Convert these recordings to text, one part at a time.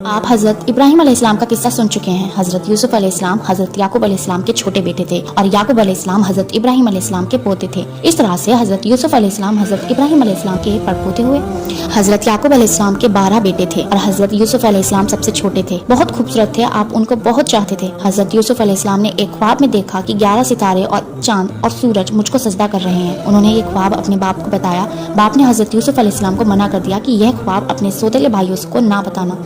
आप हजरत इब्राहिम अलैहिस्सलाम का किस्सा सुन चुके हैं। हजरत यूसुफ अलैहिस्सलाम हजरत याकूब अलैहिस्सलाम के छोटे बेटे थे और याकूब अलैहिस्सलाम हजरत इब्राहिम अलैहिस्सलाम के पोते थे। इस तरह से हजरत यूसुफ अलैहिस्सलाम हजरत इब्राहिम अलैहिस्सलाम के परपोते हुए। हजरत याकूब अलैहिस्सलाम के 12 बेटे थे और हजरत यूसुफ अलैहिस्सलाम सबसे छोटे थे। बहुत खूबसूरत थे, आप उनको बहुत चाहते थे। हजरत यूसुफ अलैहिस्सलाम ने एक ख्वाब में देखा कि 11 सितारे और चांद और सूरज मुझको सजदा कर रहे हैं। उन्होंने ये ख्वाब अपने बाप को बताया। बाप ने हजरत यूसुफ अलैहिस्सलाम को मना कर दिया कि यह ख्वाब अपने सौतेले भाइयों को ना बताना।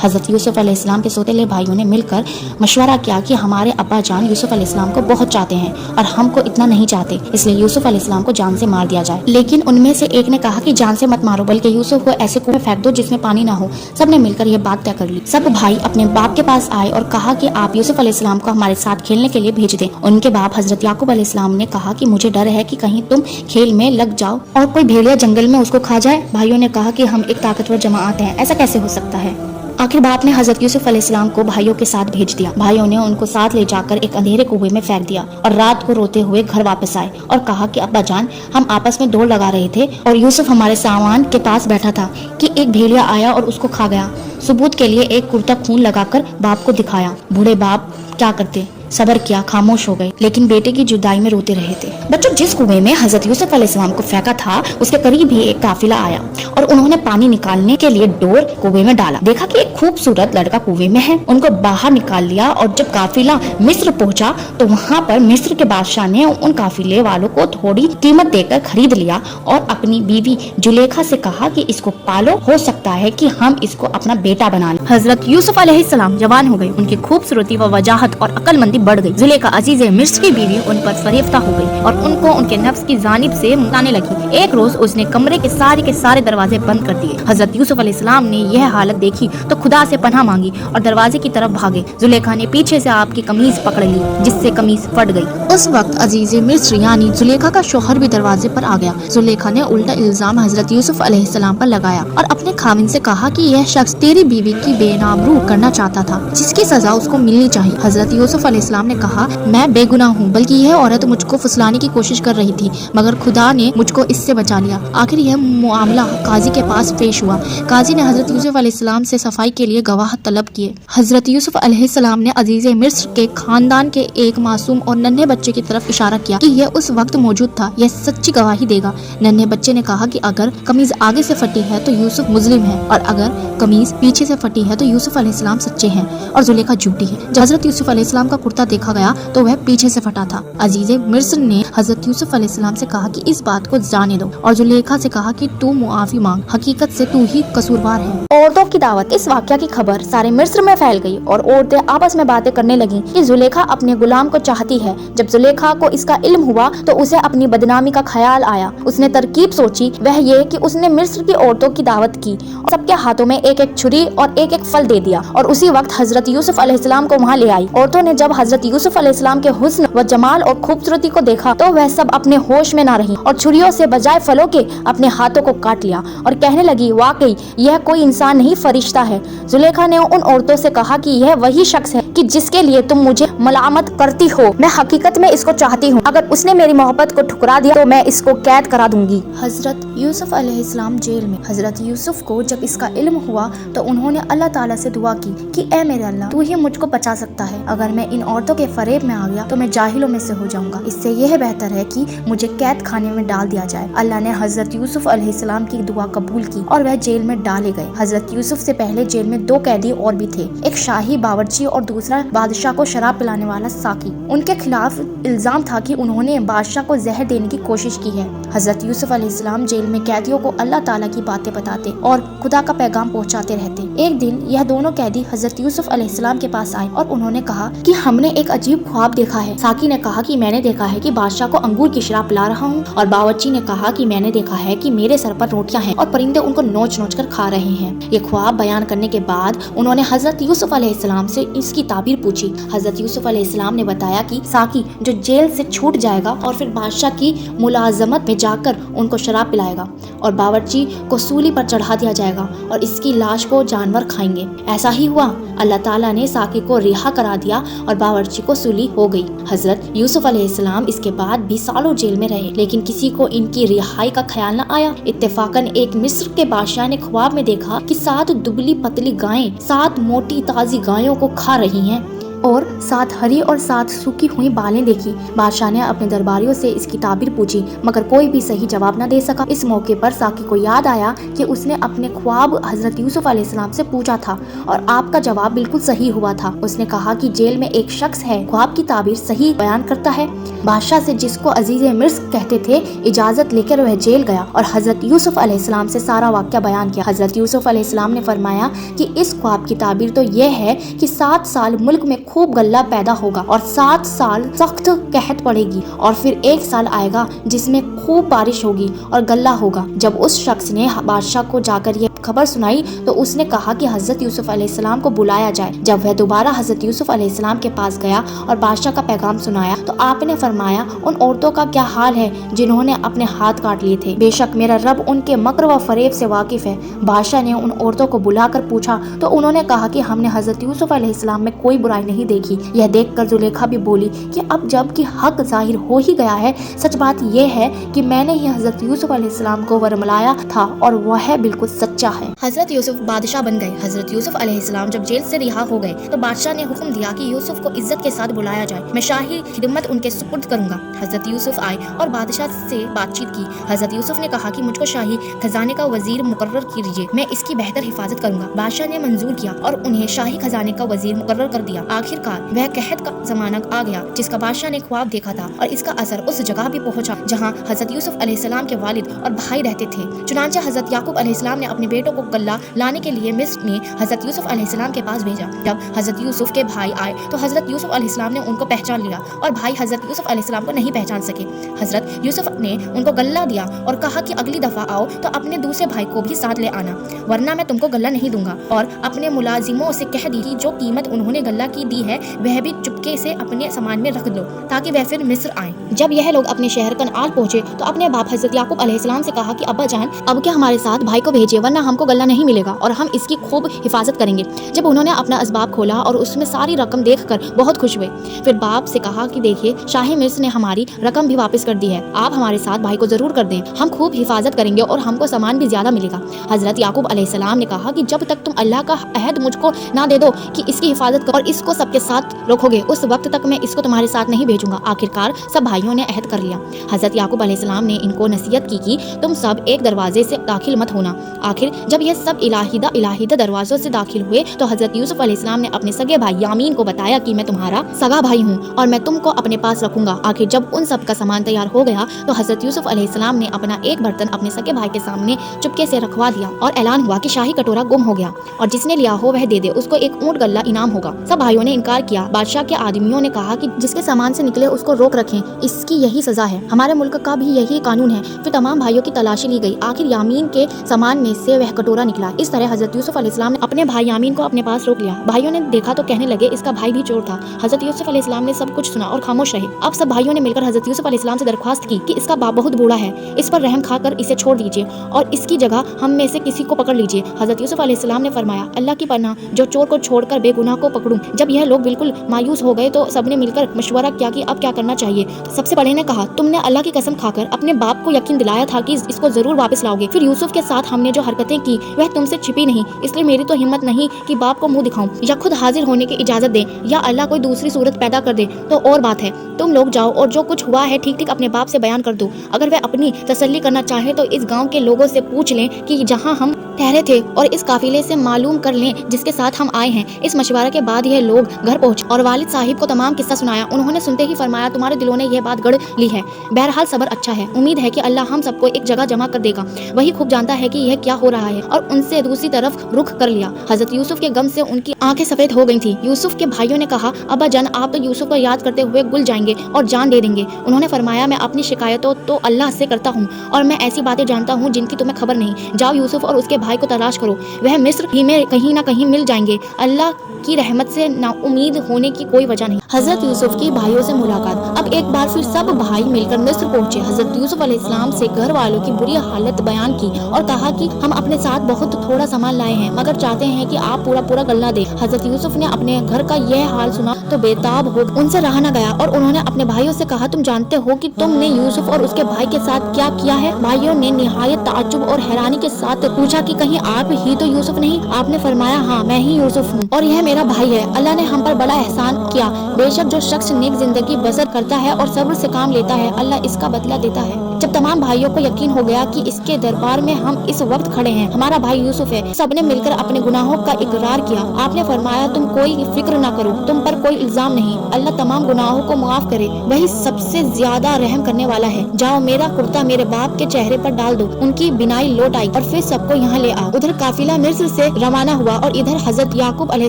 हजरत यूसुफ अलैहिस्सलाम के सौतेले भाइयों ने मिलकर मशवरा किया कि हमारे अब्बा जान यूसुफ अलैहिस्सलाम को बहुत चाहते हैं और हमको इतना नहीं चाहते, इसलिए यूसुफ अलैहिस्सलाम को जान से मार दिया जाए। लेकिन उनमें से एक ने कहा कि जान से मत मारो, बल्कि यूसुफ को ऐसे कुएं में फेंक दो जिसमें पानी ना हो। सबने मिलकर यह बात तय कर ली। सब भाई अपने बाप के पास आए और कहा कि आप यूसुफ अलैहिस्सलाम को हमारे साथ खेलने के लिए भेज दें। उनके बाप हजरत याकूब अलैहिस्सलाम ने कहा कि मुझे डर है कि कहीं तुम खेल में लग जाओ और कोई भेड़िया जंगल में उसको खा जाए। भाइयों ने कहा कि हम एक ताकतवर जमात हैं, ऐसा कैसे हो सकता है। आखिर बाप ने हजरत यूसुफ अलैहिस्सलाम को भाइयों के साथ भेज दिया। भाइयों ने उनको साथ ले जाकर एक अंधेरे कुएं में फेंक दिया और रात को रोते हुए घर वापस आए और कहा कि अब्बा जान, हम आपस में दौड़ लगा रहे थे और यूसुफ हमारे सामान के पास बैठा था कि एक भेड़िया आया और उसको खा गया। सबूत के लिए एक कुर्ता खून लगाकर बाप को दिखाया। बूढ़े बाप क्या करते, सब्र किया, खामोश हो गए, लेकिन बेटे की जुदाई में रोते रहे थे। बच्चों, जिस कुएं में हजरत यूसुफ अलैहिस्सलाम को फेंका था उसके करीब ही एक काफिला आया और उन्होंने पानी निकालने के लिए डोर कुएं में डाला। देखा कि एक खूबसूरत लड़का कुएं में है, उनको बाहर निकाल लिया और जब काफिला मिस्र पहुंचा तो वहां पर मिस्र के बादशाह ने उन काफिले वालों को थोड़ी कीमत देकर खरीद लिया और अपनी बीवी जुलेखा से कहा कि इसको पालो, हो सकता है कि हम इसको अपना बेटा बना लें। हजरत यूसुफ अलैहिस्सलाम जवान हो गए, उनकी खूबसूरती व वजाहत और अक्लमंदी बढ़ गई। जुलेखा अजीज मिस्र की बीवी उन पर फरेफ्ता हो गई और उनको उनके नफ्स की जानिब से मुलाने लगी। एक रोज उसने कमरे के सारे दरवाजे बंद कर दिए। हजरत यूसुफ अलैहिस्सलाम ने यह हालत देखी तो खुदा से पनाह मांगी और दरवाजे की तरफ भागे। जुलेखा ने पीछे से आपकी कमीज पकड़ ली, जिससे कमीज फट गई। उस वक्त अजीज मिस्र यानी जुलेखा का शौहर भी दरवाजे पर आ गया। जुलेखा ने उल्टा इल्जाम हजरत यूसुफ अलैहिस्सलाम पर लगाया और अपने खाविन से कहा कि यह शख्स तेरी बीवी की बेनाबरू करना चाहता था, जिसकी सजा उसको मिलनी चाहिए। हजरत यूसुफ अलैहिस्सलाम ने कहा, मैं बेगुनाह हूँ, बल्कि यह औरत मुझको फुसलाने की कोशिश कर रही थी, मगर खुदा ने मुझको इससे बचा लिया। आखिर यह मामला काजी के पास पेश हुआ। काजी ने हजरत यूसुफ अलैहिस्सलाम से सफाई के लिए गवाह तलब किए। हजरत यूसुफ अलैहिस्सलाम ने अजीज मिस्र के खानदान के एक मासूम और नन्हे बच्चे की तरफ इशारा किया कि यह उस वक्त मौजूद था, यह सच्ची गवाही देगा। नन्हे बच्चे ने कहा कि अगर कमीज आगे से फटी है तो यूसुफ मुजलिम है और अगर कमीज पीछे से फटी है तो यूसुफ अलैहिस्सलाम सच्चे हैं और जुलेखा झूठी है। जब हजरत यूसुफ अलैहिस्सलाम का कुर्ता देखा गया तो वह पीछे से फटा था। अजीज मिस्र ने हजरत यूसुफ अलैहिस्सलाम से कहा कि इस बात को जाने दो और जुलेखा से कहा कि तू मुआफी मांग, हकीकत से तू ही कसूरवार है। औरतों की दावत। इस वाकया की खबर सारे मिस्र में फैल गई और औरतें आपस में बातें करने लगी कि जुलेखा अपने गुलाम को चाहती है। जब जुलेखा को इसका इल्म हुआ तो उसे अपनी बदनामी का ख्याल आया। उसने तरकीब सोची, वह ये कि उसने मिस्र की औरतों की दावत की और सबके हाथों में एक एक छुरी और एक एक फल दे दिया और उसी वक्त हजरत यूसुफ अलैहिस्सलाम को वहाँ ले आई। औरतों ने जब हजरत यूसुफ अलैहिस्सलाम के हुस्न व जमाल और खूबसूरती को देखा तो वह सब अपने होश में ना रही और छुरियों से बजाय फलों के अपने हाथों को काट लिया और कहने लगी, वाकई यह कोई इंसान नहीं, फरिश्ता है। जुलेखा ने उन औरतों से कहा कि यह वही शख्स है कि जिसके लिए तुम मुझे मलामत करती हो। मैं हकीकत में इसको चाहती हूँ। अगर उसने मेरी मोहब्बत को ठुकरा दिया तो मैं इसको कैद करा दूंगी। हजरत यूसुफ अलैहिस्सलाम जेल में। हजरत यूसुफ को जब इसका इल्म हुआ तो उन्होंने अल्लाह ताला से दुआ की कि ए मेरे अल्लाह, तू ही मुझको बचा सकता है। अगर मैं इन औरतों के फरेब में आ गया तो मैं जाहिलों में से हो जाऊंगा। इससे यह बेहतर है कि मुझे कैद खाने में डाल दिया जाए। अल्लाह ने हजरत यूसुफ अलैहिस्सलाम की दुआ कबूल की और वह जेल में डाले गए। हजरत यूसुफ से पहले जेल में 2 कैदी और भी थे, एक शाही बावर्ची और दूसरा बादशाह को शराब पिलाने वाला साकी। उनके खिलाफ इल्जाम था कि उन्होंने बादशाह को जहर देने की कोशिश की है। हजरत यूसुफ अलैहिस्सलाम जेल में कैदियों को अल्लाह ताला की बातें बताते और खुदा का पैगाम पहुंचाते रहते। एक दिन यह दोनों कैदी हजरत यूसुफ अलैहिस्सलाम के पास आए और उन्होंने कहा कि हमने एक अजीब ख्वाब देखा है। साकी ने कहा कि मैंने देखा है कि बादशाह को अंगूर की शराब पिला रहा हूँ और बावर्ची ने कहा कि मैंने देखा है कि मेरे सर पर रोटियां हैं और परिंदे उनको नोच नोच कर खा रहे हैं। ये ख्वाब बयान करने के बाद उन्होंने हजरत यूसुफ अलैहिस्सलाम से इसकी ताबीर पूछी। हजरत यूसुफ अलैहिस्सलाम ने बताया कि साकी जो जेल से छूट जाएगा और फिर बादशाह की मुलाजमत में जाकर उनको शराब पिलाएगा और बावर्ची को सूली पर चढ़ा दिया जाएगा और इसकी लाश को जानवर खाएंगे। ऐसा ही हुआ। अल्लाह ताला ने साकी को रिहा करा दिया और बावर्ची को सूली हो गई। हजरत यूसुफ अलैहिस्सलाम इसके बाद भी सालों जेल में रहे, लेकिन किसी को इनकी रिहाई का ख्याल न आया। इत्तेफाकन एक मिस्र के बादशाह ने ख्वाब में देखा कि 7 दुबली पतली गायें 7 मोटी ताजी गायों को खा रही हैं और 7 हरी और 7 सूखी हुई बालें देखी। बादशाह ने अपने दरबारियों से इसकी ताबीर पूछी, मगर कोई भी सही जवाब न दे सका। इस मौके पर साकी को याद आया कि उसने अपने ख्वाब हजरत यूसुफ अलैहिस्सलाम से पूछा था और आपका जवाब बिल्कुल सही हुआ था। उसने कहा कि जेल में एक शख्स है, ख्वाब की ताबीर सही बयान करता है। बादशाह से, जिसको अजीज मिस्र कहते थे, इजाजत लेकर वह जेल गया और हजरत यूसुफ अलैहिस्सलाम से सारा वाक़या बयान किया। हजरत यूसुफ अलैहिस्सलाम ने फरमाया कि इस ख्वाब की ताबीर तो यह है कि 7 साल मुल्क में खूब गल्ला पैदा होगा और 7 साल सख्त कहत पड़ेगी और फिर 1 साल आएगा जिसमें खूब बारिश होगी और गल्ला होगा। जब उस शख्स ने बादशाह को जाकर यह खबर सुनाई तो उसने कहा कि हजरत यूसुफ अलैहिस्सलाम को बुलाया जाए। जब वह दोबारा हजरत यूसुफ अलैहिस्सलाम के पास गया और बादशाह का पैगाम सुनाया तो आपने फरमाया, उन औरतों का क्या हाल है जिन्होंने अपने हाथ काट लिए थे? बेशक मेरा रब उनके मकर व फरेब से वाकिफ है। बादशाह ने उन औरतों को बुलाकर पूछा तो उन्होंने कहा कि हमने हजरत यूसुफ अलैहिस्सलाम में कोई बुराई नहीं देखी। यह देखकर जुलेखा भी बोली कि अब जब कि हक जाहिर हो ही गया है, सच बात यह है कि मैंने ही हजरत यूसुफ अलैहिस्सलाम को वरमलाया था और वह बिल्कुल सच्चा है। हजरत यूसुफ बादशाह बन गए। हजरत यूसुफ अलैहिस्सलाम जब जेल से रिहा हो गए तो बादशाह ने हुक्म दिया कि यूसुफ को इज्जत के साथ बुलाया जाए, मैं शाही खिदमत उनके सुपुर्द करूंगा। हजरत यूसुफ आए और बादशाह से बातचीत की। हजरत यूसुफ ने कहा कि मुझको शाही खजाने का वजीर मुकर्रर कीजिए, मैं इसकी बेहतर हिफाजत करूंगा। बादशाह ने मंजूर किया और उन्हें शाही खजाने का वजीर मुकर्रर कर दिया। आखिरकार वह कहत का जमाना आ गया जिसका बादशाह ने ख्वाब देखा था और इसका असर उस जगह भी पहुंचा जहां हजरत यूसुफ अलैहिस्सलाम के वालिद और भाई रहते थे। चुनांचे हजरत याकूब अलैहिस्सलाम ने अपने बेटों को गल्ला लाने के लिए मिस्र में हजरत यूसुफ अलैहिस्सलाम के पास भेजा। जब हजरत यूसुफ के भाई आए तो हजरत यूसुफ अलैहिस्सलाम ने उनको पहचान लिया और भाई हजरत यूसुफ अलैहिस्सलाम को नहीं पहचान सके। हजरत यूसुफ ने उनको गल्ला दिया और कहा कि अगली दफा आओ तो अपने दूसरे भाई को भी साथ ले आना, वरना मैं तुमको गल्ला नहीं दूंगा। और अपने मुलाजिमों से कह दी कि जो कीमत उन्होंने गल्ला की दी है वह भी चुपके से अपने सामान में रख लो ताकि वह फिर मिस्र आए। जब यह लोग अपने शहर कनाल पहुंचे तो अपने बाप हजरत याकूब अलैहिस्सलाम से कहा कि अब्बा जान, अब क्या हमारे साथ भाई को भेजिए, वरना हमको गल्ला नहीं मिलेगा और हम इसकी खूब हिफाजत करेंगे। जब उन्होंने अपना असबाब खोला और उसमें सारी रकम देखकर बहुत खुश हुए। फिर बाप से कहा कि देखिए, शाही मिस्र ने हमारी रकम भी वापस कर दी है, आप हमारे साथ भाई को जरूर कर दें, हम खूब हिफाजत करेंगे और हमको सामान भी ज्यादा मिलेगा। हजरत याकूब अलैहिस्सलाम ने कहा कि जब तक तुम अल्लाह का अहद मुझको ना दे दो कि इसकी हिफाजत करो और इसको सबके साथ रखोगे, उस वक्त तक मैं इसको तुम्हारे साथ नहीं भेजूंगा। आखिरकार सब भाइयों ने अहद कर लिया। हजरत याकूब अलैहिस्सलाम ने इनको नसीहत की कि तुम सब एक दरवाजे से दाखिल मत होना। आखिर जब यह सब इलाहिदा दरवाजों से दाखिल हुए तो हजरत यूसुफ अलैहिस्सलाम ने अपने सगे भाई यामीन को बताया कि मैं तुम्हारा सगा भाई हूँ और मैं तुमको अपने पास रखूंगा। आखिर जब उन सब का सामान तैयार हो गया तो हजरत यूसुफ अलैहिस्सलाम ने अपना एक बर्तन अपने सगे भाई के सामने चुपके से रखवा दिया और ऐलान हुआ कि शाही कटोरा गुम हो गया और जिसने लिया हो वह दे दे, उसको एक ऊंट गल्ला इनाम होगा। सब भाइयों ने इनकार किया। बादशाह के आदमियों ने कहा कि जिसके सामान से निकले उसको रोक रखें, इसकी यही सजा है, हमारे मुल्क का भी यही कानून है। फिर तमाम भाइयों की तलाशी ली गई। आखिर यामीन के सामान में से वह कटोरा निकला। इस तरह हजरत यूसुफ अलैहिस्सलाम ने अपने भाई यामीन को अपने पास रोक लिया। भाइयों ने देखा तो कहने लगे इसका भाई भी चोर था। हजरत यूसुफ अलैहिस्सलाम ने सब कुछ सुना और खामोश रहे। अब सब भाइयों ने मिलकर हजरत यूसुफ अलैहिस्सलाम से दरख्वास्त की कि इसका बाप बहुत बूढ़ा है, इस पर रहम खाकर इसे छोड़ दीजिए और इसकी जगह हम में से किसी को पकड़ लीजिए। हजरत यूसुफ अलैहिस्सलाम ने फरमाया, अल्लाह की पनाह, जो चोर को छोड़कर बेगुनाह को पकड़ूं। जब यह लोग बिल्कुल मायूस हो गए तो सबने मिलकर मशवरा किया कि अब क्या करना चाहिए। तो सबसे बड़े ने कहा, तुमने अल्लाह की कसम खाकर अपने बाप को यकीन दिलाया था कि इसको जरूर वापस लाओगे। फिर यूसुफ के साथ हमने जो हरकतें की वह तुमसे छिपी नहीं, इसलिए मेरी तो हिम्मत नहीं कि बाप को मुंह दिखाऊं या खुद हाजिर होने की इजाजत दें या अल्लाह कोई दूसरी सूरत पैदा कर दे तो और बात है। तुम लोग जाओ और जो कुछ हुआ है ठीक ठीक अपने बाप से बयान कर दो। अगर वह अपनी तसल्ली करना चाहे तो इस गाँव के लोगों से पूछ लें कि जहाँ हम ठहरे थे और इस काफिले से मालूम कर लें जिसके साथ हम आए हैं। इस मशवरा के बाद यह लोग घर पहुंचे और वालिद साहिब को तमाम किस्सा सुनाया। उन्होंने सुनते ही फरमाया, तुम्हारे दिलों ने यह बात गढ़ ली है। बहरहाल सब्र अच्छा है, उम्मीद है कि अल्लाह हम सबको एक जगह जमा कर देगा, वही खूब जानता है कि यह क्या हो रहा है। और उनसे दूसरी तरफ रुख कर लिया। हजरत यूसुफ के गम से उनकी आंखें सफेद हो गई थी। यूसुफ के भाइयों ने कहा, अब्बा जान, आप तो यूसुफ को याद करते हुए गुल जाएंगे और जान दे देंगे। उन्होंने फरमाया, मैं अपनी शिकायतों तो अल्लाह से करता हूँ और मैं ऐसी बातें जानता हूँ जिनकी तुम्हें खबर नहीं। जाओ यूसुफ और उसके भाई को तलाश करो, वह मिस्र ही में कहीं ना कहीं मिल जाएंगे। अल्लाह की रहमत से नाउम्मीद होने की कोई वजह नहीं। حضرت یوسف کی بھائیوں سے ملاقات۔ اب ایک بار پھر سب بھائی مل کر مصر پہنچے۔ حضرت یوسف علیہ السلام سے گھر والوں کی بری حالت بیان کی اور کہا کہ ہم اپنے ساتھ بہت تھوڑا سامان لائے ہیں مگر چاہتے ہیں کہ آپ پورا غلہ دیں۔ حضرت یوسف نے اپنے گھر کا یہ حال سنا تو بےتاب ہو ان سے رہا نہ گیا اور انہوں نے اپنے بھائیوں سے کہا تم جانتے ہو کہ تم نے یوسف اور اس کے بھائی کے ساتھ کیا کیا ہے؟ بھائیوں نے نہایت تعجب اور حیرانی کے ساتھ پوچھا کہ کہیں آپ ہی تو یوسف نہیں؟ آپ نے فرمایا ہاں میں ہی یوسف ہوں اور یہ میرا بھائی ہے۔ اللہ نے ہم پر بڑا احسان کیا۔ بے شک جو شخص نیک زندگی بسر کرتا ہے اور صبر سے کام لیتا ہے اللہ اس کا بدلہ دیتا ہے۔ جب تمام بھائیوں کو یقین ہو گیا کہ اس کے دربار میں ہم اس وقت کھڑے ہیں ہمارا بھائی یوسف ہے، سب نے مل کر اپنے گناہوں کا اقرار کیا۔ آپ نے فرمایا تم کوئی فکر نہ کرو، تم پر کوئی الزام نہیں، اللہ تمام گناہوں کو معاف کرے، وہی سب سے زیادہ رحم کرنے والا ہے۔ جاؤ میرا کرتا میرے باپ کے چہرے پر ڈال دو۔ ان کی بینائی لوٹ آئی اور پھر سب کو یہاں لے آؤ۔ ادھر قافلہ مصر سے روانہ ہوا اور ادھر حضرت یعقوب علیہ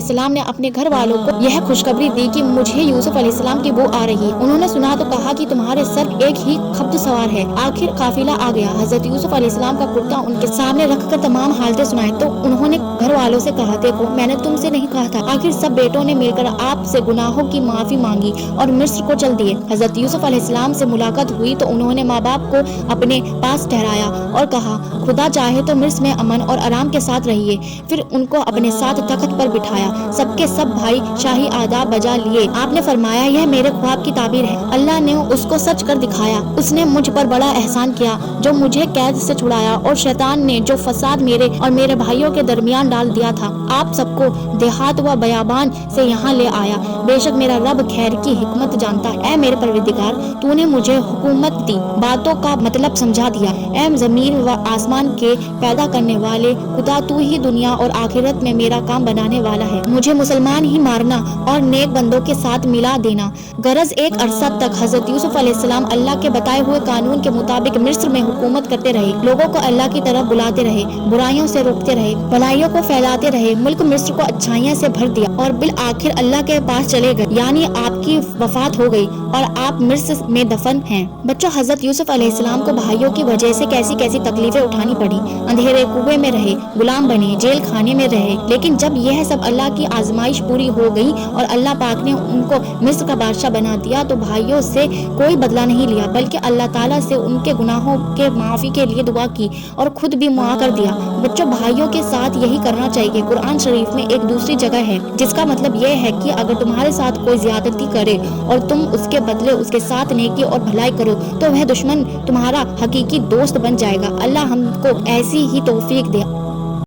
السلام نے اپنے گھر والوں کو یہ خوشخبری دی کہ مجھے یوسف علیہ السلام کی بو آ رہی۔ انہوں نے سنا تو کہا کہ تمہارے سر ایک ہی خبط سوار ہے۔ آخر قافلہ آ گیا۔ حضرت یوسف علیہ السلام کا کرتا ان کے سامنے رکھ کر تمام حالتیں سنائے تو انہوں نے گھر والوں سے کہا دیکھو میں نے تم سے نہیں کہا تھا۔ آخر سب بیٹوں نے مل کر آپ سے گناہوں کی معافی مانگی اور مصر کو چل دیے۔ حضرت یوسف علیہ السلام سے ملاقات ہوئی تو انہوں نے ماں باپ کو اپنے پاس ٹھہرایا اور کہا خدا چاہے تو مصر میں امن اور آرام کے ساتھ رہیے۔ پھر ان کو اپنے ساتھ تخت پر بٹھایا۔ سب کے سب بھائی شاہی آداب بجا لیے۔ آپ نے فرمایا یہ میرے خواب کی تعبیر ہے، اللہ نے اس کو سچ کر دکھایا۔ اس نے مجھ پر بڑا احسان کیا جو مجھے قید سے چھڑایا اور شیطان نے جو فساد میرے اور میرے بھائیوں کے درمیان ڈال دیا تھا آپ سب کو دیہات و بیابان سے یہاں لے آیا۔ بے شک میرا رب خیر کی حکمت جانتا ہے۔ اے میرے پروردگار تو نے مجھے حکومت دی، باتوں کا مطلب سمجھا دیا۔ اے زمین و آسمان کے پیدا کرنے والے خدا تو ہی دنیا اور آخرت میں میرا کام بنانے والا ہے۔ مجھے مسلمان ہی مارنا اور نیک بندوں کے ساتھ ملا دینا۔ غرض ایک عرصہ تک حضرت یوسف علیہ السلام اللہ کے بتائے ہوئے قانون کے مطابق مصر میں حکومت کرتے رہے، لوگوں کو اللہ کی طرف بلاتے رہے، برائیوں سے روکتے رہے، بھلائیوں کو پھیلاتے رہے، ملک مصر کو اچھائیاں سے بھر دیا اور بالآخر اللہ کے پاس چلے گئے، یعنی آپ کی وفات ہو گئی اور آپ مصر میں دفن ہیں۔ بچوں حضرت یوسف علیہ السلام کو بھائیوں کی وجہ سے کیسی کیسی تکلیفیں اٹھانی پڑی، اندھیرے کنویں میں رہے، غلام بنے، جیل خانے میں رہے، لیکن جب یہ سب اللہ کی آزمائش پوری ہو گئی اور اللہ پاک نے ان کو مصر کا بادشاہ بنا دیا تو بھائیوں سے کوئی بدلہ نہیں لیا بلکہ اللہ تعالیٰ سے ان کے گناہوں کے معافی کے لیے دعا کی اور خود بھی معاف کر دیا۔ بچوں بھائیوں کے ساتھ یہی کرنا چاہیے۔ قرآن شریف میں ایک دوسری جگہ ہے جس کا مطلب یہ ہے کہ اگر تمہارے ساتھ کوئی زیادتی کرے اور تم اس کے بدلے اس کے ساتھ نیکی اور بھلائی کرو تو وہ دشمن تمہارا حقیقی دوست بن جائے گا۔ اللہ ہم کو ایسی ہی توفیق دے۔